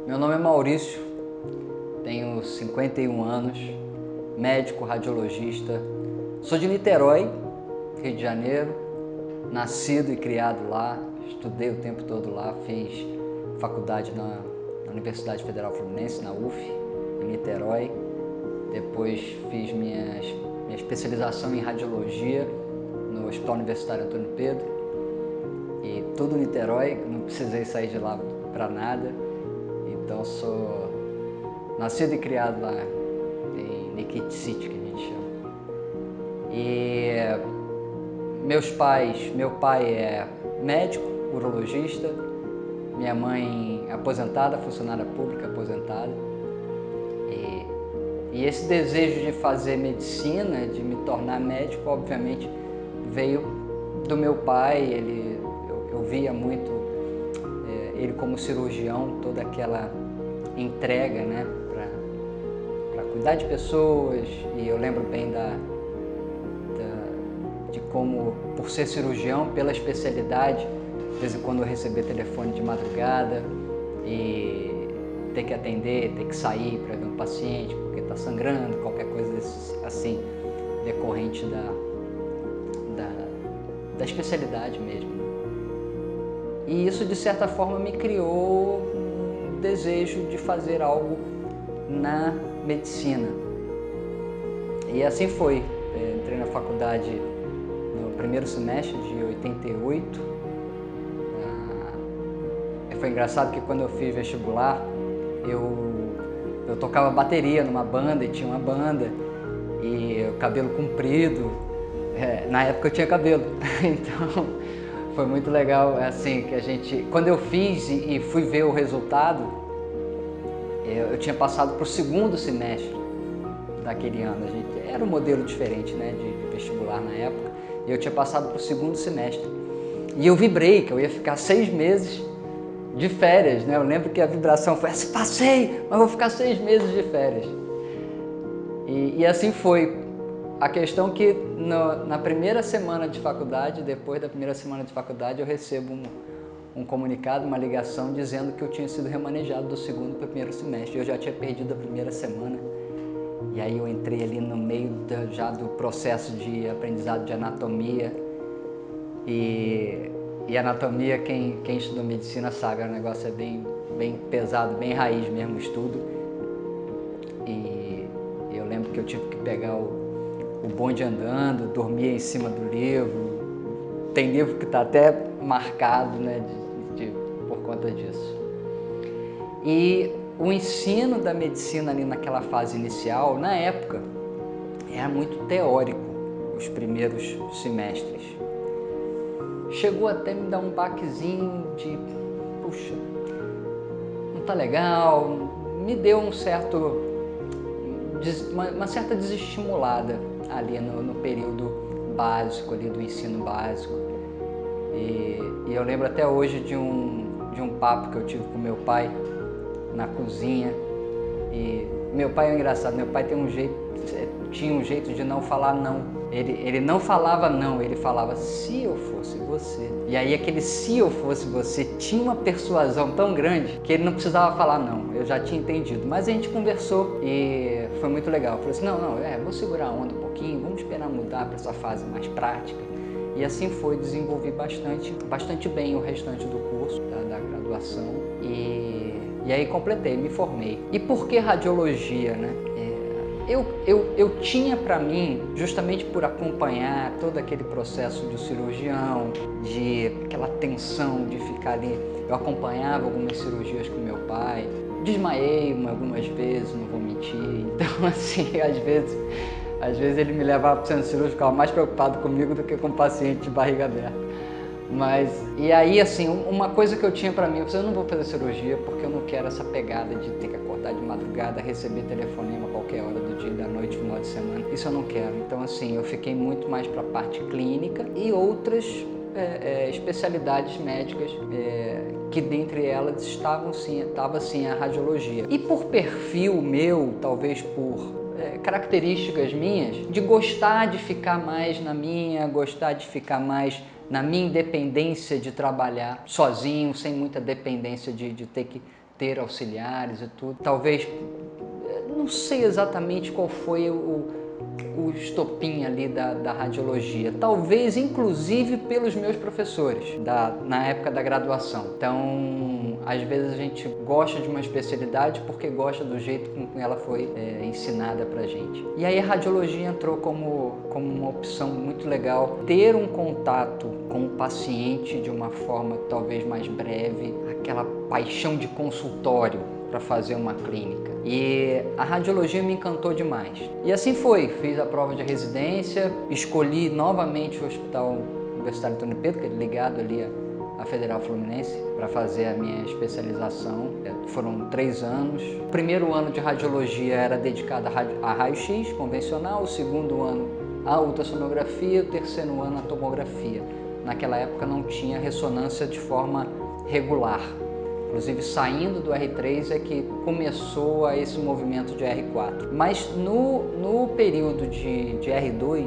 Meu nome é Maurício, tenho 51 anos, médico radiologista, sou de Niterói, Rio de Janeiro, nascido e criado lá, estudei o tempo todo lá, fiz faculdade na Universidade Federal Fluminense, na UF, em Niterói, depois fiz minha especialização em radiologia no Hospital Universitário Antônio Pedro, e tudo Niterói, não precisei sair de lá para nada. Então sou nascido e criado lá em Nikit City, que a gente chama. E meu pai é médico, urologista, minha mãe é aposentada, funcionária pública aposentada. E esse desejo de fazer medicina, de me tornar médico, obviamente veio do meu pai. Eu via muito ele como cirurgião, toda aquela entrega, né, para cuidar de pessoas. E eu lembro bem de como, por ser cirurgião, pela especialidade, de vez em quando eu recebia telefone de madrugada e ter que atender, ter que sair para ver um paciente porque está sangrando, qualquer coisa assim, decorrente da especialidade mesmo. E isso, de certa forma, me criou um desejo de fazer algo na medicina. E assim foi. Entrei na faculdade no primeiro semestre de 88. Foi engraçado que quando eu fiz vestibular, eu tocava bateria numa banda, e tinha uma banda, e o cabelo comprido. Na época eu tinha cabelo, então foi muito legal, assim, que quando eu fiz e fui ver o resultado, eu tinha passado para o segundo semestre daquele ano. Era um modelo diferente, né, de vestibular na época, e eu tinha passado para o segundo semestre. E eu vibrei, que eu ia ficar 6 meses de férias, né? Eu lembro que a vibração foi assim: passei, mas vou ficar 6 meses de férias. E assim foi. A questão que na primeira semana de faculdade, depois da primeira semana de faculdade, eu recebo um comunicado, uma ligação dizendo que eu tinha sido remanejado do segundo para o primeiro semestre. Eu já tinha perdido a primeira semana. E aí eu entrei ali no meio já do processo de aprendizado de anatomia. E anatomia, quem estudou medicina sabe, o negócio é bem pesado, bem raiz mesmo o estudo. E eu lembro que eu tive que pegar o bonde andando, dormia em cima do livro. Tem livro que está até marcado, né, por conta disso. E o ensino da medicina ali naquela fase inicial, na época, era muito teórico, os primeiros semestres. Chegou até me dar um baquezinho de, puxa, não tá legal, me deu uma certa desestimulada ali no período básico, ali do ensino básico. E eu lembro até hoje de um papo que eu tive com meu pai na cozinha. E meu pai é engraçado, meu pai tinha um jeito de não falar não. Ele não falava não, ele falava se eu fosse você. E aí aquele se eu fosse você tinha uma persuasão tão grande que ele não precisava falar não, eu já tinha entendido. Mas a gente conversou e foi muito legal. Eu falei assim, vou segurar a onda um pouquinho, vamos esperar mudar para essa fase mais prática. E assim foi, desenvolvi bastante bem o restante do curso, da graduação. E aí completei, me formei. E por que radiologia, né? Eu tinha para mim, justamente por acompanhar todo aquele processo do cirurgião, de aquela tensão de ficar ali, eu acompanhava algumas cirurgias com meu pai, desmaiei algumas vezes, não vou mentir. Então, assim, às vezes ele me levava para o centro cirúrgico, ficava mais preocupado comigo do que com o paciente de barriga aberta. E aí, assim, uma coisa que eu tinha pra mim, eu não vou fazer cirurgia porque eu não quero essa pegada de ter que acordar de madrugada, receber telefonema a qualquer hora do dia, da noite, final de semana. Isso eu não quero. Então, assim, eu fiquei muito mais pra parte clínica e outras especialidades médicas, que dentre elas estava sim a radiologia. E por perfil meu, talvez por características minhas, de gostar de ficar mais gostar de ficar mais na minha independência de trabalhar sozinho, sem muita dependência de ter que ter auxiliares e tudo. Talvez, não sei exatamente qual foi o estopim ali da radiologia, talvez inclusive pelos meus professores na época da graduação. Então, às vezes a gente gosta de uma especialidade porque gosta do jeito com que ela foi ensinada pra gente. E aí a radiologia entrou como uma opção muito legal, ter um contato com o paciente de uma forma talvez mais breve, aquela paixão de consultório para fazer uma clínica. E a radiologia me encantou demais. E assim foi, fiz a prova de residência, escolhi novamente o Hospital Universitário Antônio Pedro, que é ligado ali à Federal Fluminense, para fazer a minha especialização. Foram 3 anos. O primeiro ano de radiologia era dedicado a raio-x convencional, o segundo ano a ultrassonografia, o terceiro ano a tomografia. Naquela época não tinha ressonância de forma regular. Inclusive, saindo do R3 é que começou esse movimento de R4. Mas no período de R2,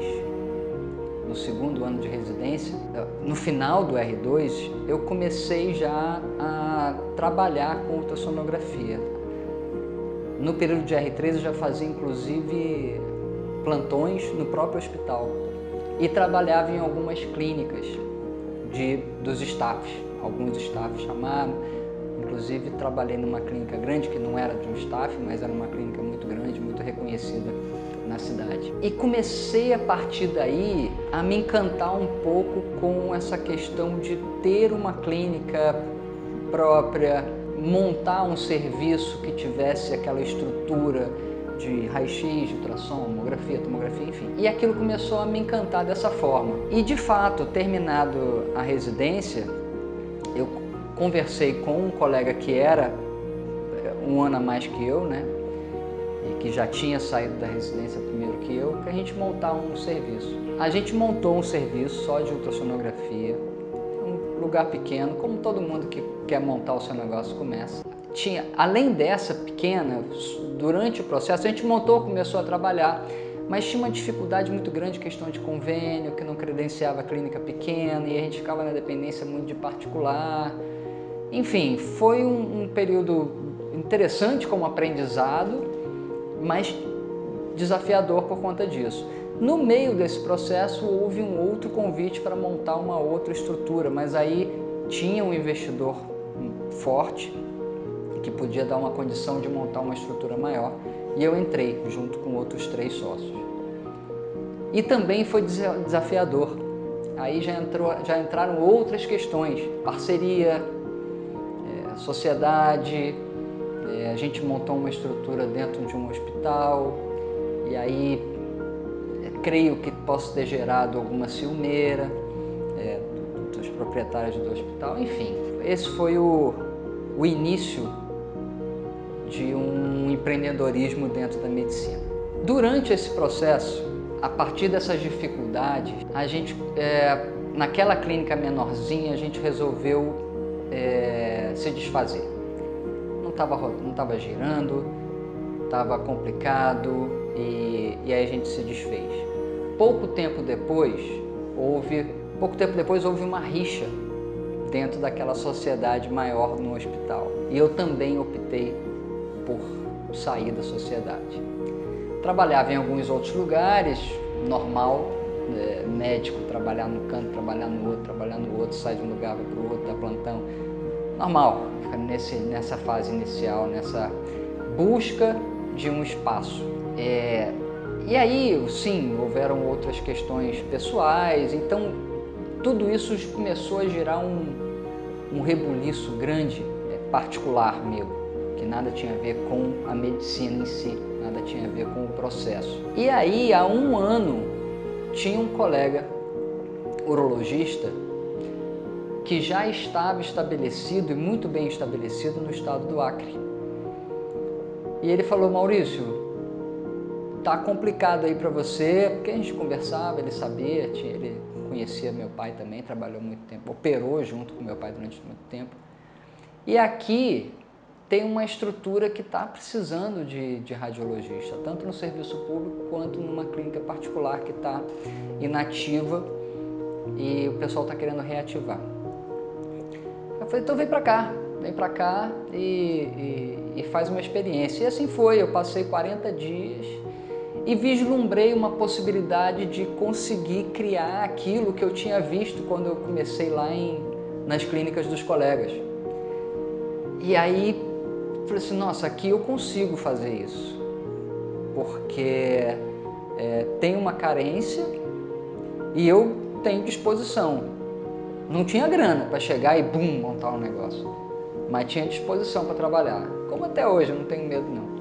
no segundo ano de residência, no final do R2, eu comecei já a trabalhar com ultrassonografia. No período de R3 eu já fazia, inclusive, plantões no próprio hospital e trabalhava em algumas clínicas dos staffs. Alguns staffs chamaram. Inclusive, trabalhei numa clínica grande, que não era de um staff, mas era uma clínica muito grande, muito reconhecida na cidade. E comecei, a partir daí, a me encantar um pouco com essa questão de ter uma clínica própria, montar um serviço que tivesse aquela estrutura de raio-x, de ultrassom, tomografia, enfim. E aquilo começou a me encantar dessa forma. E, de fato, terminado a residência, eu conversei com um colega que era um ano a mais que eu, né? E que já tinha saído da residência primeiro que eu, para a gente montar um serviço. A gente montou um serviço só de ultrassonografia, um lugar pequeno, como todo mundo que quer montar o seu negócio começa. Além dessa pequena, durante o processo, a gente começou a trabalhar, mas tinha uma dificuldade muito grande, questão de convênio, que não credenciava a clínica pequena, e a gente ficava na dependência muito de particular. Enfim, foi um período interessante como aprendizado, mas desafiador por conta disso. No meio desse processo, houve um outro convite para montar uma outra estrutura, mas aí tinha um investidor forte que podia dar uma condição de montar uma estrutura maior, e eu entrei junto com outros 3 sócios. E também foi desafiador. Aí já entraram outras questões, parceria, sociedade, a gente montou uma estrutura dentro de um hospital, e aí creio que possa ter gerado alguma ciumeira dos proprietários do hospital, enfim. Esse foi o início de um empreendedorismo dentro da medicina. Durante esse processo, a partir dessas dificuldades, a gente, naquela clínica menorzinha, a gente resolveu se desfazer. Não estava girando, estava complicado, e aí a gente se desfez. Pouco tempo depois houve uma rixa dentro daquela sociedade maior no hospital, e eu também optei por sair da sociedade. Trabalhava em alguns outros lugares, normal, médico, trabalhar no canto, trabalhar no outro, sai de um lugar, vai para o outro, dá plantão, normal, nessa fase inicial, nessa busca de um espaço. E aí, sim, houveram outras questões pessoais, então tudo isso começou a gerar um rebuliço grande, particular meu, que nada tinha a ver com a medicina em si, nada tinha a ver com o processo. E aí, há 1 ano, tinha um colega urologista que já estava estabelecido, e muito bem estabelecido, no estado do Acre. E ele falou: Maurício, tá complicado aí para você, porque a gente conversava, ele sabia, ele conhecia meu pai também, trabalhou muito tempo, operou junto com meu pai durante muito tempo. E aqui tem uma estrutura que está precisando de radiologista, tanto no serviço público quanto numa clínica particular que está inativa e o pessoal está querendo reativar. Eu falei: então vem para cá, vem pra cá e faz uma experiência. E assim foi, eu passei 40 dias e vislumbrei uma possibilidade de conseguir criar aquilo que eu tinha visto quando eu comecei lá nas clínicas dos colegas. E aí, falei assim, nossa, aqui eu consigo fazer isso, porque tem uma carência e eu tenho disposição. Não tinha grana para chegar e bum, montar um negócio, mas tinha disposição para trabalhar, como até hoje, eu não tenho medo não.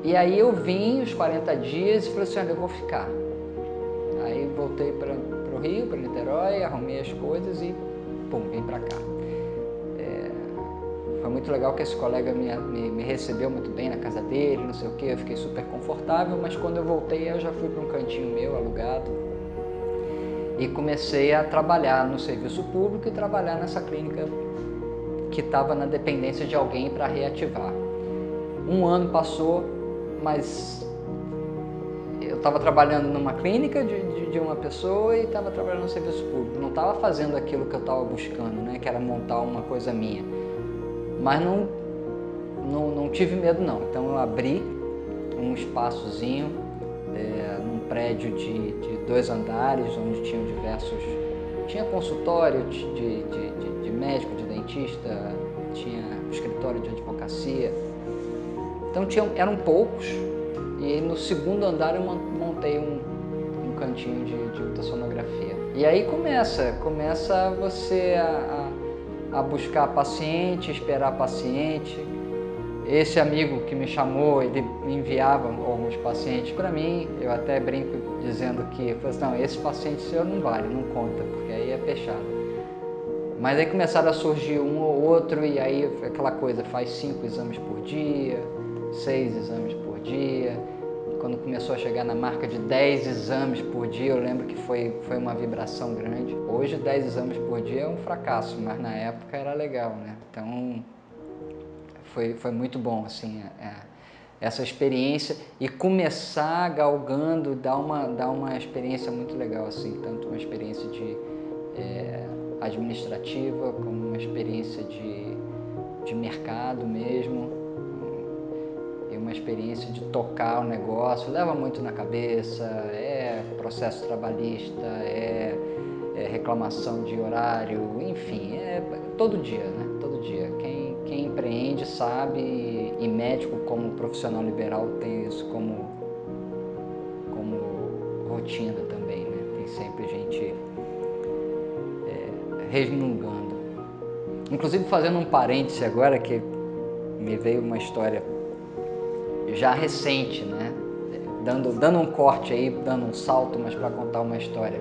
E aí eu vim os 40 dias e falei assim, olha, eu vou ficar. Aí voltei para o Rio, para Niterói, arrumei as coisas e pum, vim para cá. Foi muito legal que esse colega me recebeu muito bem na casa dele, não sei o que, eu fiquei super confortável, mas quando eu voltei eu já fui para um cantinho meu, alugado, e comecei a trabalhar no serviço público e trabalhar nessa clínica que estava na dependência de alguém para reativar. Um ano passou, mas eu estava trabalhando numa clínica de uma pessoa e estava trabalhando no serviço público, não estava fazendo aquilo que eu estava buscando, né, que era montar uma coisa minha. Mas não tive medo não, então eu abri um espaçozinho num prédio de 2 andares, onde tinha consultório de médico, de dentista, tinha escritório de advocacia, então eram poucos, e no 2º andar eu montei um cantinho de ultrassonografia. E aí começa você a buscar paciente, esperar paciente. Esse amigo que me chamou, ele enviava alguns pacientes para mim, eu até brinco dizendo que, não, esse paciente seu não vale, não conta, porque aí é fechado. Mas aí começaram a surgir um ou outro, e aí aquela coisa, faz 5 exames por dia, 6 exames por dia. Quando começou a chegar na marca de 10 exames por dia, eu lembro que foi uma vibração grande. Hoje 10 exames por dia é um fracasso, mas na época era legal, né? Então foi muito bom, assim, essa experiência, e começar galgando, dar uma experiência muito legal, assim, tanto uma experiência administrativa, como uma experiência de mercado mesmo, e uma experiência de tocar o negócio. Leva muito na cabeça, processo trabalhista, reclamação de horário, enfim, todo dia, né? Todo dia. Quem empreende sabe, e médico como profissional liberal tem isso como rotina também, né? Tem sempre gente resmungando. Inclusive, fazendo um parêntese agora, que me veio uma história já recente, né? Dando um corte aí, dando um salto, mas para contar uma história.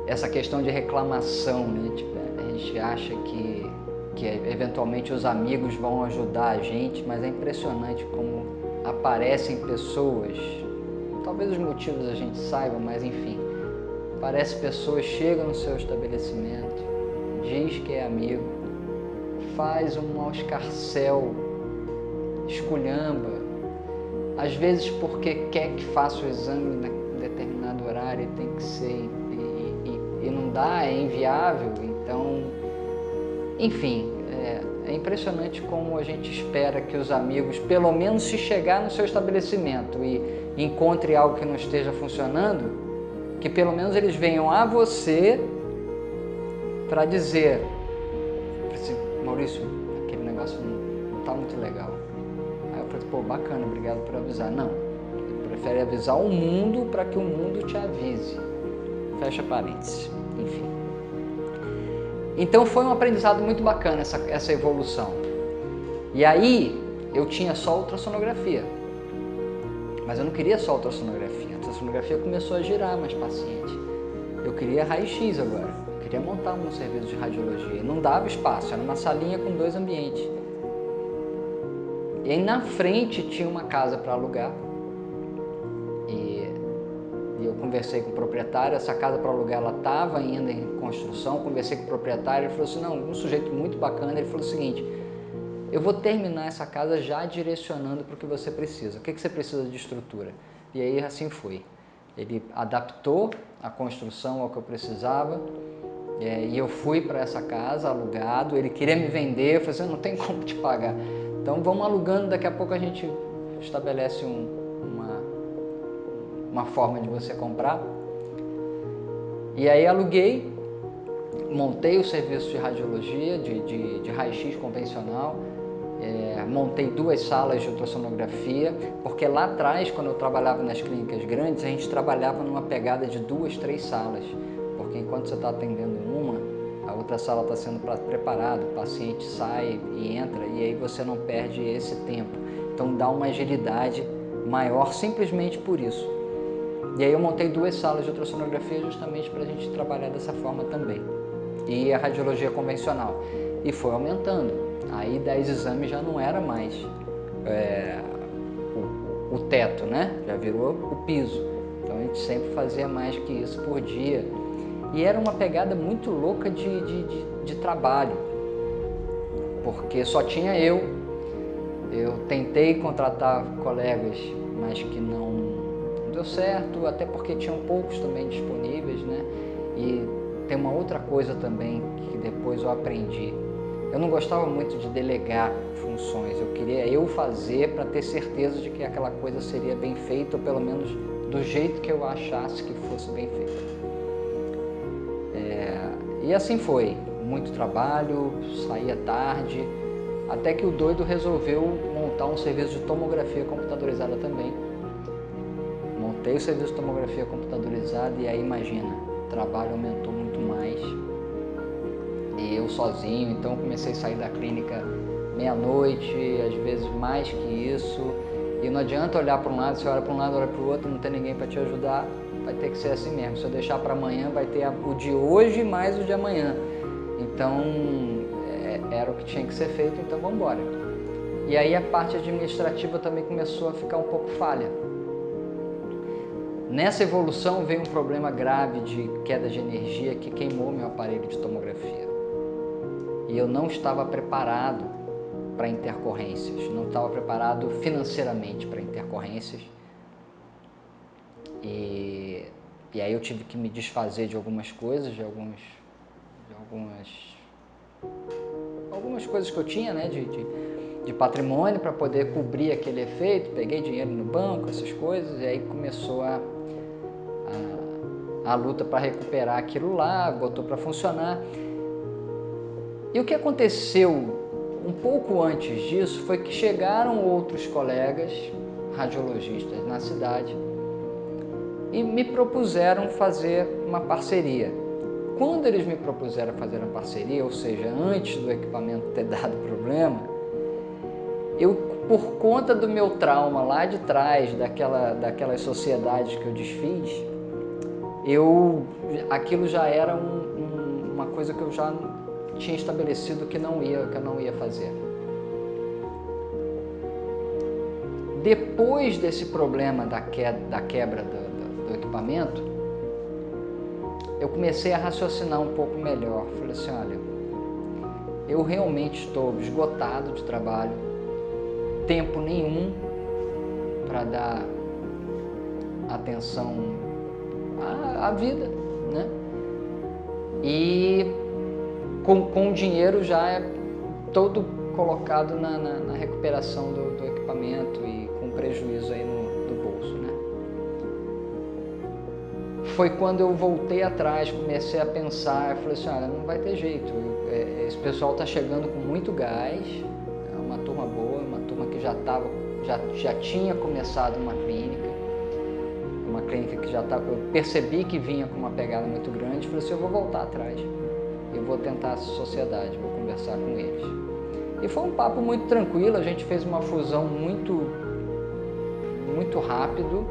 Essa questão de reclamação, né? Tipo, a gente acha que eventualmente os amigos vão ajudar a gente, mas é impressionante como aparecem pessoas, talvez os motivos a gente saiba, mas enfim, aparecem pessoas, chegam no seu estabelecimento, diz que é amigo, faz um mau escarcéu, esculhamba, às vezes porque quer que faça o exame em determinado horário e tem que ser, e não dá, é inviável, então, enfim, é impressionante como a gente espera que os amigos, pelo menos se chegar no seu estabelecimento e encontre algo que não esteja funcionando, que pelo menos eles venham a você para dizer, assim, Maurício, aquele negócio não está muito legal. Aí eu falei, pô, bacana, obrigado por avisar. Não, ele prefere avisar o mundo para que o mundo te avise. Fecha parênteses, enfim. Então foi um aprendizado muito bacana essa evolução. E aí eu tinha só ultrassonografia, mas eu não queria só ultrassonografia. A ultrassonografia começou a girar mais paciente. Eu queria raio-x agora, eu queria montar um serviço de radiologia. Não dava espaço, era uma salinha com 2 ambientes. E aí na frente tinha uma casa para alugar. E eu conversei com o proprietário, essa casa para alugar ela estava ainda em construção, conversei com o proprietário, ele falou assim, não, um sujeito muito bacana, ele falou o seguinte, eu vou terminar essa casa já direcionando para o que você precisa, o que você precisa de estrutura? E aí assim foi, ele adaptou a construção ao que eu precisava, E eu fui para essa casa alugado, ele queria me vender, eu falei assim, não tem como te pagar. Então vamos alugando, daqui a pouco a gente estabelece uma forma de você comprar. E aí aluguei, montei o serviço de radiologia, de raio-x convencional, montei 2 salas de ultrassonografia, porque lá atrás, quando eu trabalhava nas clínicas grandes, a gente trabalhava numa pegada de 2, 3 salas, porque enquanto você está atendendo uma, a outra sala está sendo preparada, o paciente sai e entra, e aí você não perde esse tempo. Então dá uma agilidade maior simplesmente por isso. E aí eu montei 2 salas de ultrassonografia justamente para a gente trabalhar dessa forma também. E a radiologia convencional. E foi aumentando. Aí 10 exames já não era mais o teto, né? Já virou o piso. Então a gente sempre fazia mais que isso por dia. E era uma pegada muito louca de trabalho, porque só tinha eu. Eu tentei contratar colegas, mas que não deu certo, até porque tinham poucos também disponíveis, né? E tem uma outra coisa também que depois eu aprendi. Eu não gostava muito de delegar funções, eu queria eu fazer para ter certeza de que aquela coisa seria bem feita, ou pelo menos do jeito que eu achasse que fosse bem feita. E assim foi, muito trabalho, saía tarde, até que o doido resolveu montar um serviço de tomografia computadorizada também. Montei o serviço de tomografia computadorizada e aí imagina, o trabalho aumentou muito mais. E eu sozinho, então comecei a sair da clínica meia-noite, às vezes mais que isso. E não adianta olhar para um lado, você olha para um lado, olha para o outro, não tem ninguém para te ajudar, vai ter que ser assim mesmo. Se eu deixar para amanhã, vai ter o de hoje mais o de amanhã. Então, era o que tinha que ser feito, então vamos embora. E aí a parte administrativa também começou a ficar um pouco falha. Nessa evolução veio um problema grave de queda de energia que queimou meu aparelho de tomografia. E eu não estava preparado para intercorrências, não estava preparado financeiramente para intercorrências. E aí eu tive que me desfazer de algumas coisas, de algumas coisas que eu tinha, né, de patrimônio para poder cobrir aquele efeito. Peguei dinheiro no banco, essas coisas, e aí começou a luta para recuperar aquilo lá, botou para funcionar. E o que aconteceu um pouco antes disso foi que chegaram outros colegas radiologistas na cidade e me propuseram fazer uma parceria. Quando eles me propuseram fazer uma parceria, ou seja, antes do equipamento ter dado problema, eu, por conta do meu trauma lá de trás, daquelas sociedades que eu desfiz, aquilo já era uma coisa que eu já tinha estabelecido que eu não ia fazer. Depois desse problema da quebra do equipamento, eu comecei a raciocinar um pouco melhor. Falei assim, olha, eu realmente estou esgotado de trabalho, tempo nenhum para dar atenção à vida, né? E com o dinheiro já todo colocado na recuperação do equipamento e com prejuízo aí no bolso, né? Foi quando eu voltei atrás, comecei a pensar, falei assim, olha, não vai ter jeito, esse pessoal está chegando com muito gás, é uma turma boa, uma turma que já tinha começado uma clínica que já estava, eu percebi que vinha com uma pegada muito grande, falei assim, eu vou voltar atrás, eu vou tentar essa sociedade, vou conversar com eles. E foi um papo muito tranquilo, a gente fez uma fusão muito rápido,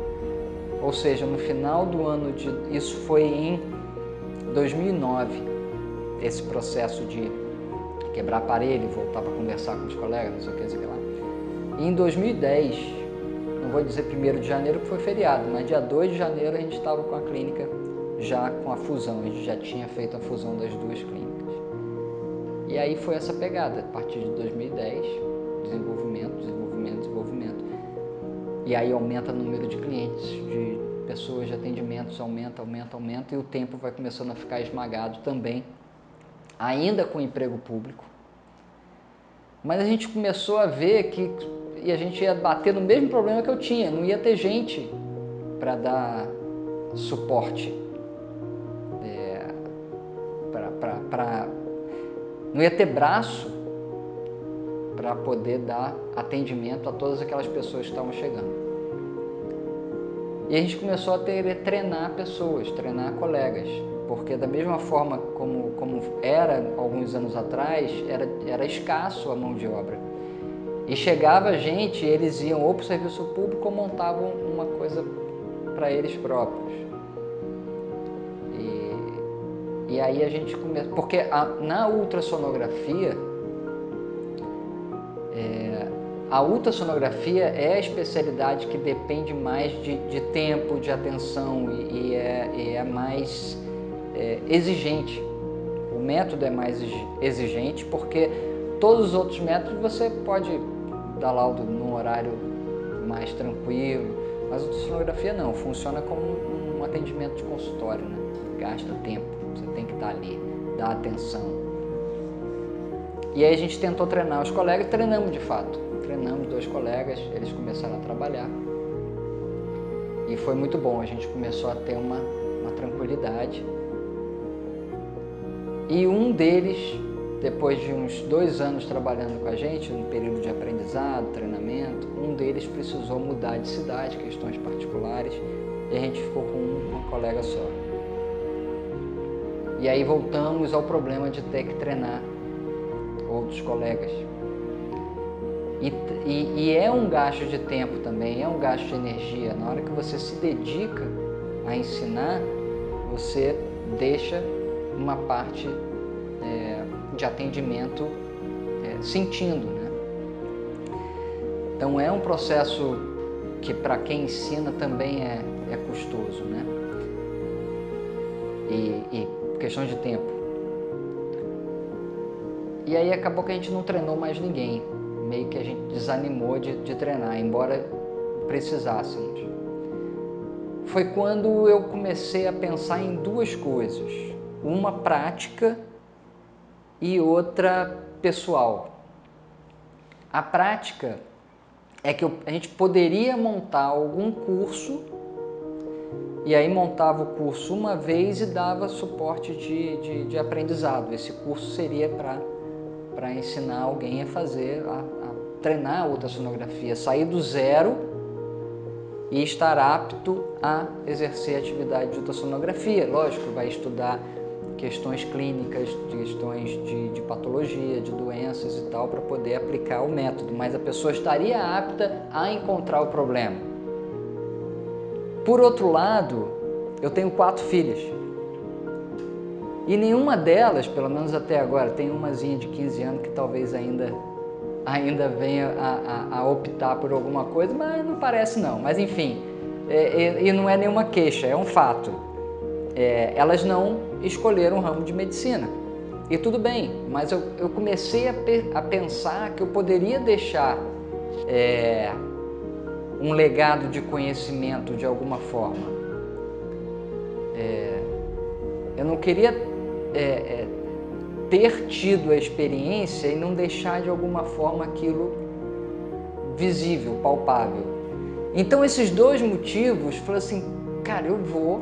ou seja, no final do ano, isso foi em 2009, esse processo de quebrar aparelho, voltar para conversar com os colegas, não sei o que lá. E em 2010, não vou dizer 1º de janeiro que foi feriado, mas dia 2 de janeiro a gente estava com a clínica já com a fusão, a gente já tinha feito a fusão das 2 clínicas. E aí foi essa pegada, a partir de 2010, desenvolvimento. E aí aumenta o número de clientes, de pessoas, de atendimentos, aumenta, e o tempo vai começando a ficar esmagado também ainda com emprego público, mas a gente começou a ver que a gente ia bater no mesmo problema que eu tinha, não ia ter gente para dar suporte, não ia ter braço para poder dar atendimento a todas aquelas pessoas que estavam chegando. E a gente começou a treinar pessoas, treinar colegas, porque da mesma forma como era alguns anos atrás, era escasso a mão de obra. E chegava gente, eles iam ou para o serviço público ou montavam uma coisa para eles próprios. E aí a gente começou, porque na ultrassonografia, a ultrassonografia é a especialidade que depende mais de tempo, de atenção e é mais exigente. O método é mais exigente porque todos os outros métodos você pode dar laudo num horário mais tranquilo, mas a ultrassonografia não, funciona como um atendimento de consultório, né? Gasta tempo, você tem que estar ali, dar atenção. E aí a gente tentou treinar os colegas, treinamos de fato. Treinamos 2 colegas, eles começaram a trabalhar e foi muito bom, a gente começou a ter uma tranquilidade. E um deles, depois de uns 2 anos trabalhando com a gente, no período de aprendizado, treinamento, um deles precisou mudar de cidade, questões particulares, e a gente ficou com uma colega só. E aí voltamos ao problema de ter que treinar outros colegas. E é um gasto de tempo também, é um gasto de energia. Na hora que você se dedica a ensinar, você deixa uma parte de atendimento sentindo, né? Então é um processo que para quem ensina também é custoso, né? E questão de tempo. E aí acabou que a gente não treinou mais ninguém. Meio que a gente desanimou de treinar, embora precisássemos. Foi quando eu comecei a pensar em 2 coisas, uma prática e outra pessoal. A prática é que a gente poderia montar algum curso e aí montava o curso uma vez e dava suporte de aprendizado. Esse curso seria para ensinar alguém a fazer, a treinar a ultrassonografia, sair do zero e estar apto a exercer a atividade de ultrassonografia. Lógico, vai estudar questões clínicas, questões de patologia, de doenças e tal, para poder aplicar o método, mas a pessoa estaria apta a encontrar o problema. Por outro lado, eu tenho 4 filhas. E nenhuma delas, pelo menos até agora, tem umazinha de 15 anos que talvez ainda venha a optar por alguma coisa, mas não parece não. Mas enfim, e não é nenhuma queixa, é um fato. Elas não escolheram o ramo de medicina. E tudo bem, mas eu comecei a pensar que eu poderia deixar um legado de conhecimento de alguma forma. Eu não queria ter tido a experiência e não deixar de alguma forma aquilo visível, palpável. Então esses 2 motivos, eu falei assim, cara, eu vou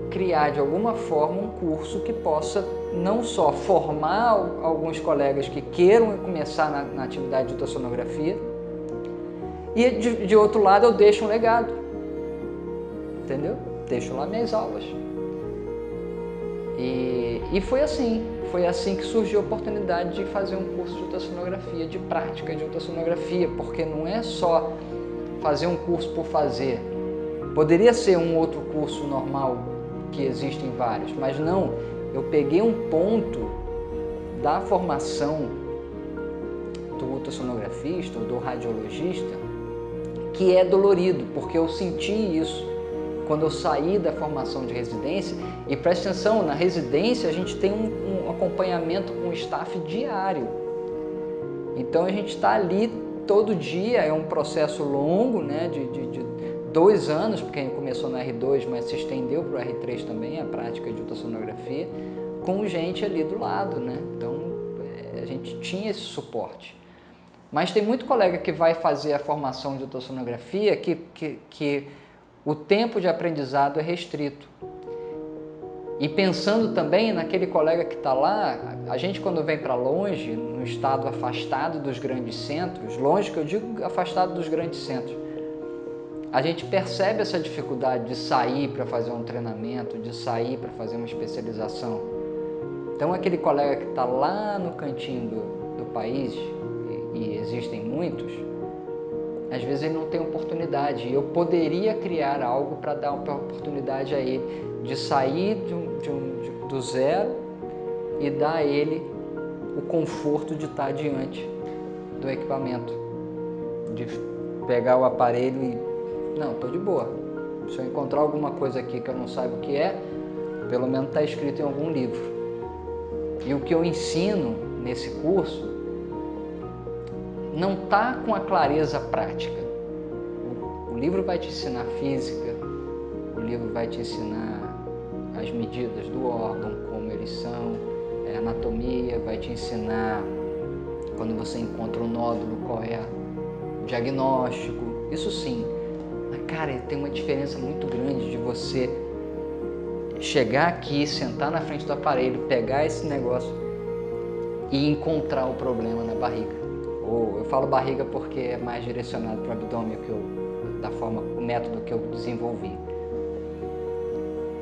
criar de alguma forma um curso que possa não só formar alguns colegas que queiram começar na atividade de ultrassonografia e de outro lado eu deixo um legado, entendeu? Deixo lá minhas aulas. E foi assim que surgiu a oportunidade de fazer um curso de ultrassonografia, de prática de ultrassonografia, porque não é só fazer um curso por fazer. Poderia ser um outro curso normal, que existem vários, mas não, eu peguei um ponto da formação do ultrassonografista ou do radiologista que é dolorido, porque eu senti isso quando eu saí da formação de residência. E presta atenção, na residência a gente tem um acompanhamento com o staff diário. Então a gente está ali todo dia, é um processo longo, né, de 2 anos, porque a gente começou no R2, mas se estendeu para o R3 também, a prática de ultrassonografia. com gente ali do lado, né? Então a gente tinha esse suporte. Mas tem muito colega que vai fazer a formação de ultrassonografia que o tempo de aprendizado é restrito. E pensando também naquele colega que está lá, a gente quando vem para longe, num estado afastado dos grandes centros, longe que eu digo afastado dos grandes centros, a gente percebe essa dificuldade de sair para fazer um treinamento, de sair para fazer uma especialização. Então aquele colega que está lá no cantinho do país, e existem muitos, às vezes ele não tem oportunidade. Eu poderia criar algo para dar uma oportunidade a ele de sair do zero e dar a ele o conforto de estar diante do equipamento, de pegar o aparelho e não, estou de boa. Se eu encontrar alguma coisa aqui que eu não saiba o que é, pelo menos está escrito em algum livro. E o que eu ensino nesse curso não está com a clareza prática. O livro vai te ensinar física, o livro vai te ensinar as medidas do órgão, como eles são, a anatomia, vai te ensinar quando você encontra um nódulo, qual é o diagnóstico, isso sim. Mas, cara, tem uma diferença muito grande de você chegar aqui, sentar na frente do aparelho, pegar esse negócio e encontrar o problema na barriga. Ou eu falo barriga porque é mais direcionado para o abdômen, o método que eu desenvolvi.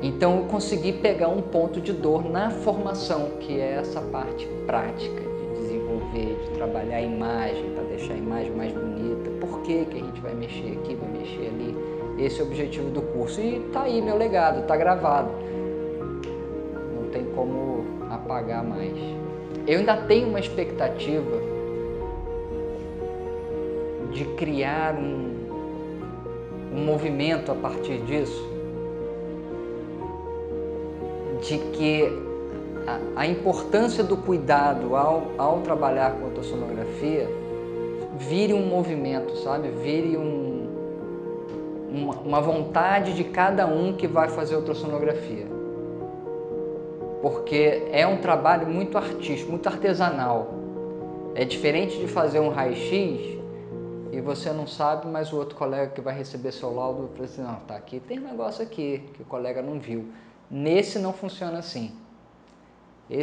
Então eu consegui pegar um ponto de dor na formação, que é essa parte prática de desenvolver, de trabalhar a imagem, para deixar a imagem mais bonita. Por que a gente vai mexer aqui, vai mexer ali? Esse é o objetivo do curso. E tá aí meu legado, tá gravado. Não tem como apagar mais. Eu ainda tenho uma expectativa de criar um movimento a partir disso, de que a importância do cuidado ao trabalhar com a ultrassonografia vire um movimento, sabe? Vire uma vontade de cada um que vai fazer ultrassonografia. Porque é um trabalho muito artístico, muito artesanal. É diferente de fazer um raio-x e você não sabe, mas o outro colega que vai receber seu laudo fala assim, não, tá aqui, tem um negócio aqui que o colega não viu. Nesse não funciona assim.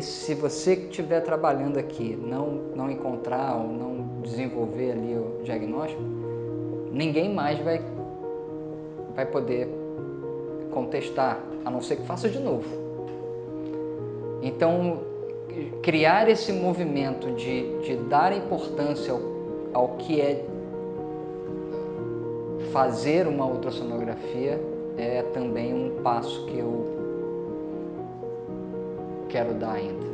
Se você que estiver trabalhando aqui não encontrar ou não desenvolver ali o diagnóstico, ninguém mais vai poder contestar, a não ser que faça de novo. Então, criar esse movimento de dar importância ao que é fazer uma ultrassonografia é também um passo que eu quero dar ainda.